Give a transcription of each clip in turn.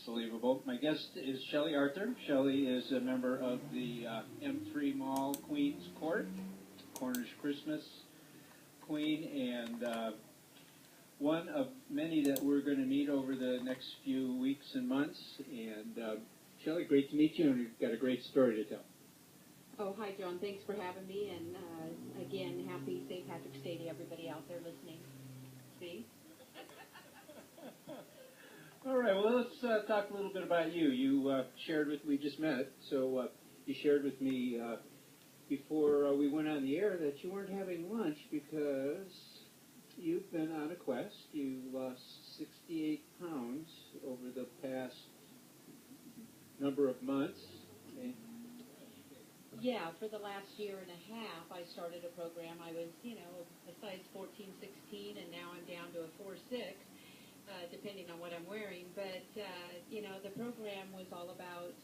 believable. My guest is Shelly Arthur. Shelly is a member of the M3 Mall Queen's Court, Cornish Christmas Queen, and one of many that we're going to meet over the next few weeks and months. And Shelly, great to meet you, and you've got a great story to tell. Oh, hi, John. Thanks for having me. And again, happy St. Patrick's Day to everybody out there listening. See? All right, well, let's talk a little bit about you. You shared with, we just met, so you shared with me before we went on the air that you weren't having lunch because you've been on a quest. You lost 68 pounds over the past number of months. Yeah, for the last year and a half, I started a program. I was, a size 14, 16, and now I'm down to a 4, 6, depending on what I'm wearing. But, the program was all about,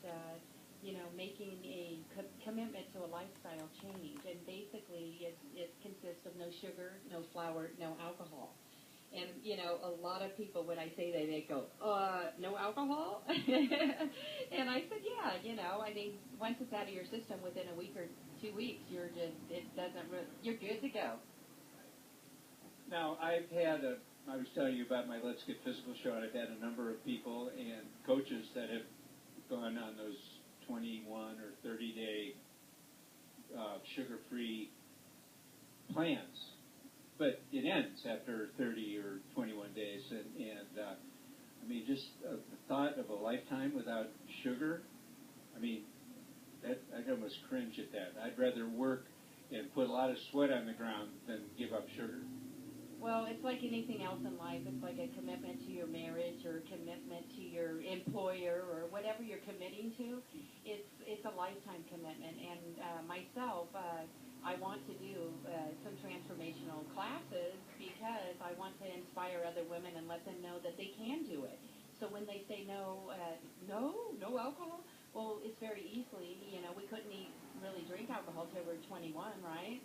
making a commitment to a lifestyle change. And basically, it consists of no sugar, no flour, no alcohol. And, a lot of people, when I say that, they go, no alcohol? And I said, once it's out of your system within a week or 2 weeks, you're good to go. Now, I was telling you about my Let's Get Physical show, and I've had a number of people and coaches that have gone on those 21 or 30-day sugar-free plans. But it ends after 30 or 21 days, and just the thought of a lifetime without sugar, I'd almost cringe at that. I'd rather work and put a lot of sweat on the ground than give up sugar. Well, it's like anything else in life. It's like a commitment to your marriage or a commitment to your employer or whatever you're committing to. It's a lifetime commitment. And myself, I want to do some transformational classes because I want to inspire other women and let them know that they can do it. So when they say no alcohol, well, it's very easily, we couldn't really drink alcohol till we're 21, right?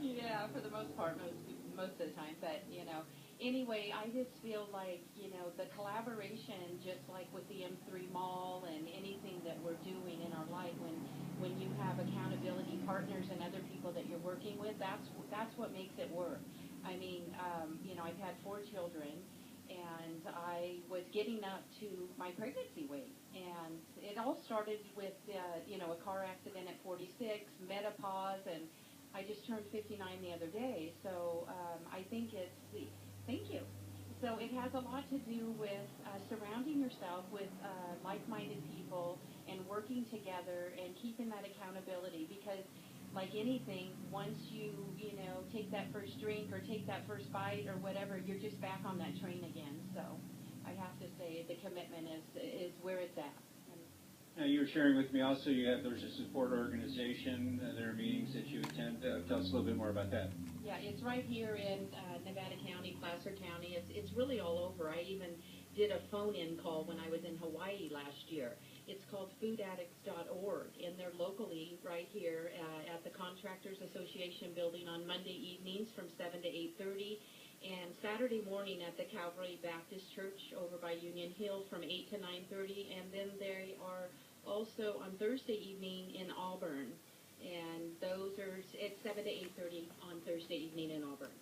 Yeah, for the most part, most of the time. But, anyway, I just feel like, the collaboration, just like with the M3 Mall and anything that we're doing in our life, when you have accountability partners and other people that you're working with, that's what makes it work. I've had 4 children, and I was getting up to my pregnancy weight. And it all started with, a car accident at 46, menopause, and I just turned 59 the other day. So I think thank you. So it has a lot to do with surrounding yourself with like-minded people and working together and keeping that accountability because like anything, once you take that first drink or take that first bite or whatever, you're just back on that train again. So I have to say the commitment is where it's at. Now, you were sharing with me also there's a support organization. There are meetings that you attend. Tell us a little bit more about that. Yeah, it's right here in Nevada County, Placer County. It's really all over. I even did a phone-in call when I was in Hawaii last year. It's called foodaddicts.org, and they're locally right here at the Contractors Association building on Monday evenings from 7 to 8:30, and Saturday morning at the Calvary Baptist Church over by Union Hill from 8 to 9:30, and then they are also on Thursday evening in Auburn, and those are at 7 to 8:30 on Thursday evening in Auburn.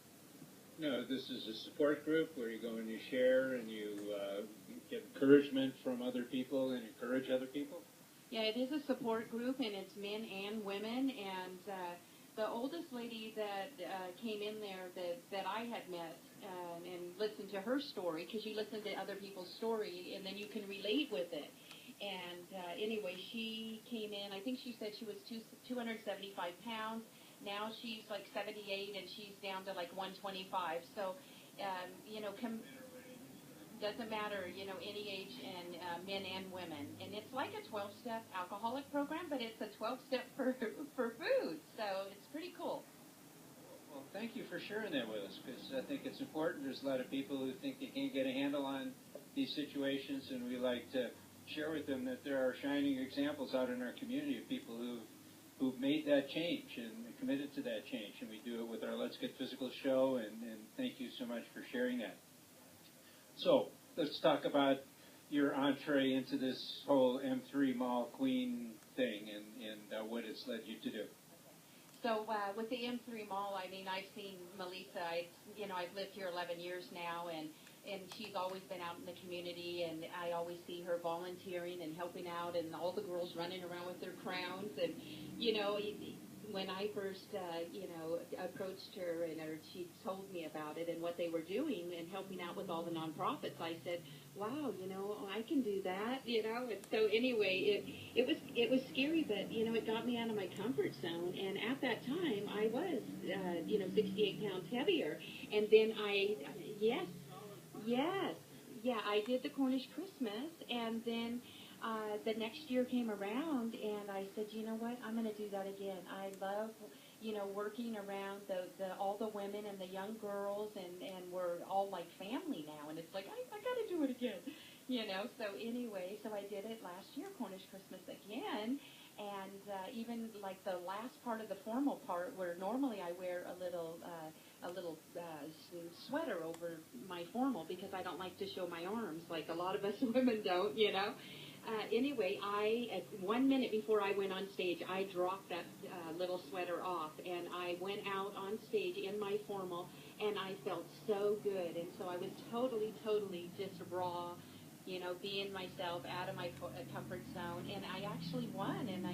No, this is a support group where you go and you share and you get encouragement from other people and encourage other people? Yeah, it is a support group, and it's men and women. And the oldest lady that came in there that I had met and listened to her story, because you listen to other people's story and then you can relate with it. And anyway, she came in, I think she said she was 275 pounds. Now she's like 78, and she's down to like 125. So, doesn't matter, any age, and men and women. And it's like a 12-step alcoholic program, but it's a 12-step for food. So it's pretty cool. Well, thank you for sharing that with us, because I think it's important. There's a lot of people who think they can't get a handle on these situations, and we like to share with them that there are shining examples out in our community of people who've made that change and committed to that change. And we do it with our Let's Get Physical show, and thank you so much for sharing that. So, let's talk about your entree into this whole M3 Mall Queen thing and what it's led you to do. So with the M3 Mall, I mean, I've seen Melissa. I've lived here 11 years now, and she's always been out in the community, and I always see her volunteering and helping out, and all the girls running around with their crowns, and when I first approached her and she told me about it and what they were doing and helping out with all the nonprofits, I said, wow, I can do that, And so anyway, it was scary, but it got me out of my comfort zone. And at that time, I was 68 pounds heavier. And then I did the Cornish Christmas, and then the next year came around, and I said, you know what, I'm going to do that again. I love, working around all the women and the young girls, and we're all like family now, and it's like, I got to do it again, So anyway, so I did it last year, Cornish Christmas again, and even like the last part of the formal part, where normally I wear a little sweater over my formal because I don't like to show my arms like a lot of us women don't, Anyway, at 1 minute before I went on stage, I dropped that little sweater off, and I went out on stage in my formal, and I felt so good. And so I was totally just raw, being myself out of my comfort zone. And I actually won, and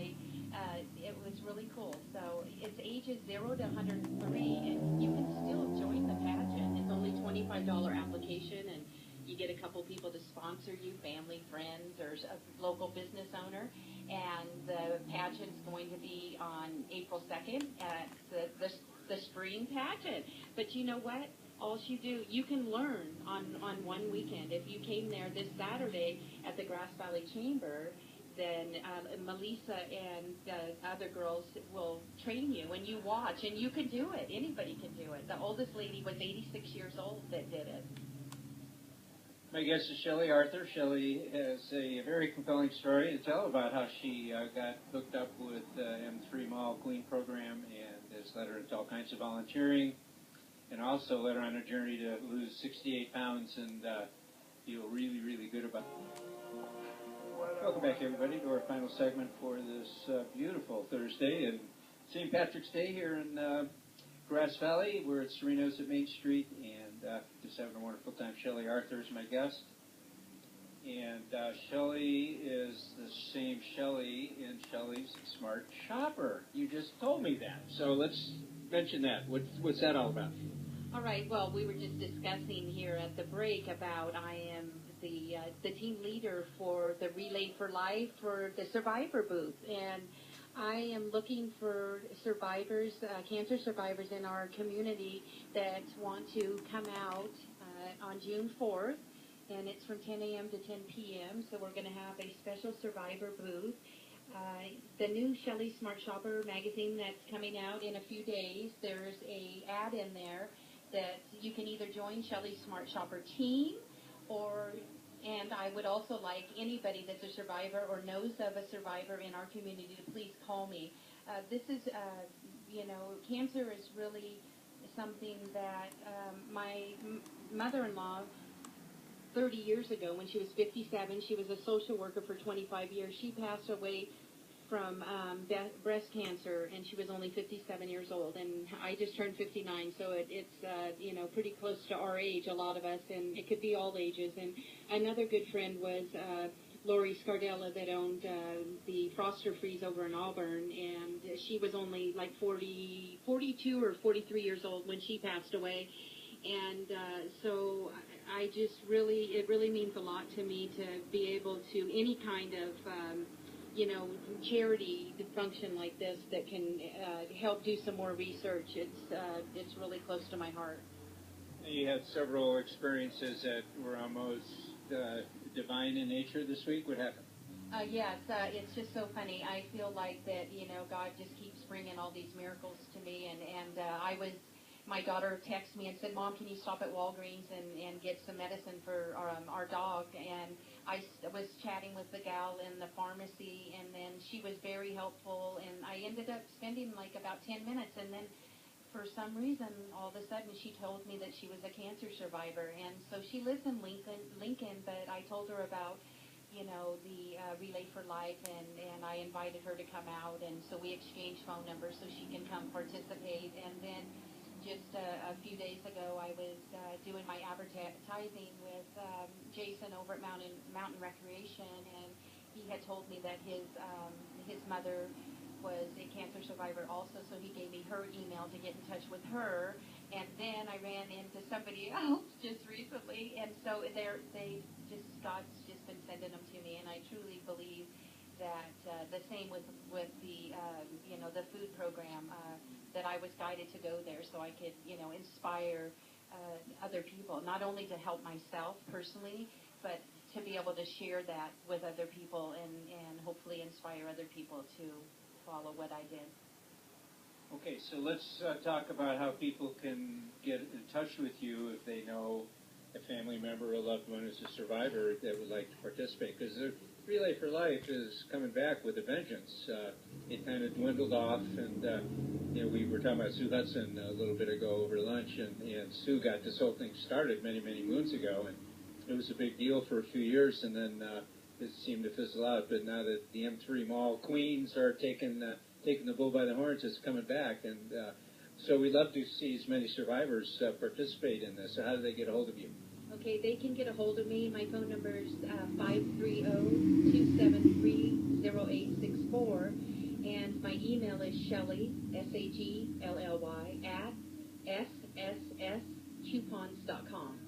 it was really cool. So it's ages 0 to 103, and you can still join the pageant. It's only $25 application, and you get a couple people to sponsor you, family, friends, or a local business owner. And the pageant's going to be on April 2nd at the spring pageant. But you know what? All you do, you can learn on one weekend. If you came there this Saturday at the Grass Valley Chamber, then Melissa and the other girls will train you, and you watch, and you can do it. Anybody can do it. The oldest lady was 86 years old that did it. My guest is Shelly Arthur. Shelly has a very compelling story to tell about how she got hooked up with M3 Mall Queen program, and has led her into all kinds of volunteering, and also led her on a journey to lose 68 pounds and feel really, really good about it. Welcome back, everybody, to our final segment for this beautiful Thursday and St. Patrick's Day here in Grass Valley. We're at Sereno's at Main Street, and just having a wonderful time. Shelly Arthur is my guest, and Shelly is the same Shelly in Shelly's Smart Shopper. You just told me that, so let's mention that. What's that all about? All right. Well, we were just discussing here at the break about I am the team leader for the Relay for Life for the Survivor booth, and I am looking for survivors, cancer survivors in our community that want to come out on June 4th, and it's from 10 a.m. to 10 p.m., so we're going to have a special survivor booth. The new Shelly Smart Shopper magazine that's coming out in a few days, there's a ad in there that you can either join Shelly Smart Shopper team, and I would also like anybody that's a survivor or knows of a survivor in our community to please call me. This is, cancer is really something that my mother-in-law, 30 years ago, when she was 57, she was a social worker for 25 years. She passed away from breast cancer, and she was only 57 years old. And I just turned 59, so it's pretty close to our age, a lot of us, and it could be all ages. And another good friend was Lori Scardella that owned the Froster Freeze over in Auburn, and she was only like 42 or 43 years old when she passed away. And so it really means a lot to me to be able to, any kind of charity function like this that can help do some more research. It's really close to my heart. You had several experiences that were almost divine in nature this week. What happened? Yes, it's just so funny. I feel like that, God just keeps bringing all these miracles to me. And my daughter texted me and said, Mom, can you stop at Walgreens and get some medicine for our dog? And I was chatting with the gal in the pharmacy, and then she was very helpful. And I ended up spending like about 10 minutes. And then for some reason, all of a sudden, she told me that she was a cancer survivor. And so she lives in Lincoln, but I told her about, the Relay for Life, and I invited her to come out. And so we exchanged phone numbers so she can come participate. And then just a few days ago, I was doing my advertising with Jason over at Mountain Recreation, and he had told me that his mother was a cancer survivor also, so he gave me her email to get in touch with her. And then I ran into somebody else just recently, and so God's just been sending them to me, and I truly believe that the same with the the food program, that I was guided to go there so I could inspire other people, not only to help myself personally, but to be able to share that with other people and hopefully inspire other people to follow what I did. Okay, so let's talk about how people can get in touch with you if they know a family member or a loved one who's a survivor that would like to participate. Because the Relay for Life is coming back with a vengeance. It kind of dwindled off, and we were talking about Sue Hudson a little bit ago over lunch, and Sue got this whole thing started many, many moons ago, and it was a big deal for a few years, and then it seemed to fizzle out. But now that the M3 Mall queens are taking the bull by the horns, it's coming back, and so we'd love to see as many survivors participate in this. So how do they get a hold of you? Okay, they can get a hold of me. My phone number is 530-273-0864, and my email is Shelly, SHELLY, at SSScoupons.com.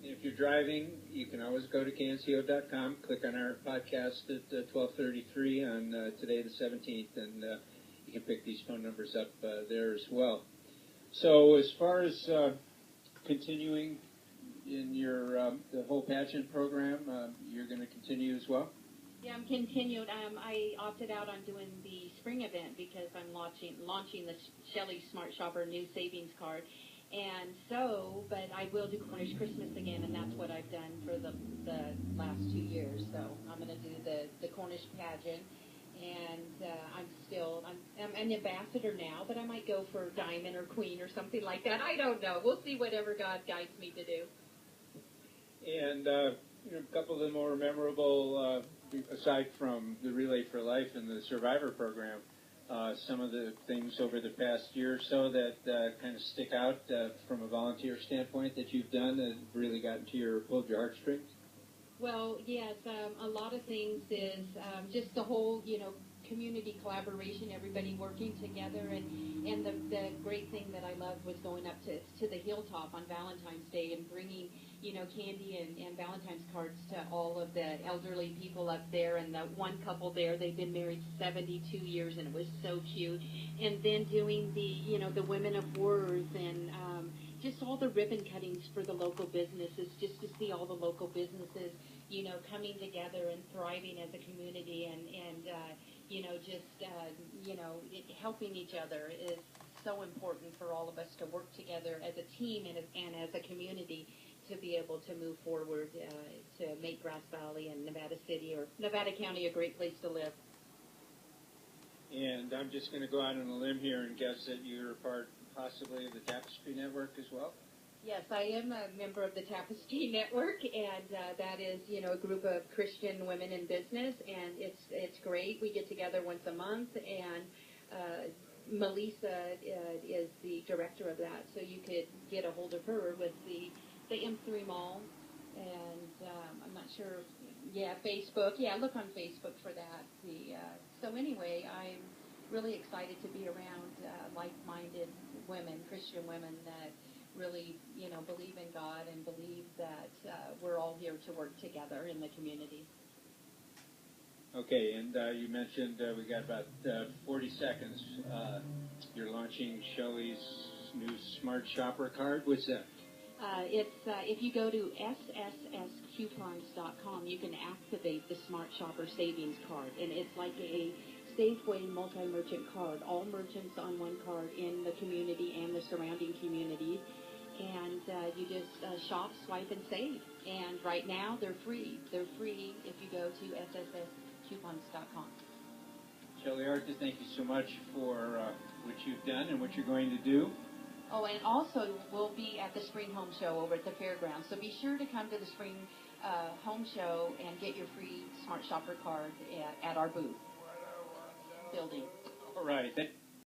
If you're driving, you can always go to KNCO.com, click on our podcast at 12:33 on today the 17th, and you can pick these phone numbers up there as well. So as far as continuing in your the whole pageant program, you're going to continue as well? Yeah, I'm continued. I opted out on doing the spring event because I'm launching the Shelly Smart Shopper new savings card. And so, but I will do Cornish Christmas again, and that's what I've done for the last 2 years. So I'm going to do the Cornish pageant, and I'm an ambassador now, but I might go for Diamond or Queen or something like that. I don't know. We'll see whatever God guides me to do. And a couple of the more memorable, aside from the Relay for Life and the Survivor program, some of the things over the past year or so that kind of stick out from a volunteer standpoint that you've done that really pulled your heartstrings? Well, yes, a lot of things is just the whole, community collaboration, everybody working together, and the great thing that I loved was going up to the hilltop on Valentine's Day and bringing, candy and Valentine's cards to all of the elderly people up there, and the one couple there, they've been married 72 years, and it was so cute. And then doing the Women of Worth, and just all the ribbon cuttings for the local businesses, just to see all the local businesses, coming together and thriving as a community, and helping each other is so important for all of us to work together as a team and as a community to be able to move forward to make Grass Valley and Nevada City or Nevada County a great place to live. And I'm just going to go out on a limb here and guess that you're part possibly of the Tapestry Network as well? Yes, I am a member of the Tapestry Network, and that is, a group of Christian women in business, and it's great. We get together once a month, and Melissa is the director of that, so you could get a hold of her with the M3 Mall, and I'm not sure. Yeah, Facebook. Yeah, look on Facebook for that. So anyway, I'm really excited to be around like-minded women, Christian women that really, believe in God and believe that we're all here to work together in the community. Okay, and you mentioned we got about 40 seconds. You're launching Shelly's new Smart Shopper card. What's that? It's if you go to SSScoupons.com, you can activate the Smart Shopper Savings Card, and it's like a Safeway multi-merchant card, all merchants on one card in the community and the surrounding communities, and you just shop, swipe, and save. And right now, they're free. They're free if you go to SSScoupons.com. Shelly Arthur, thank you so much for what you've done and what you're going to do. Oh, and also we'll be at the Spring Home Show over at the fairgrounds. So be sure to come to the Spring Home Show and get your free Smart Shopper card at our booth building. All right.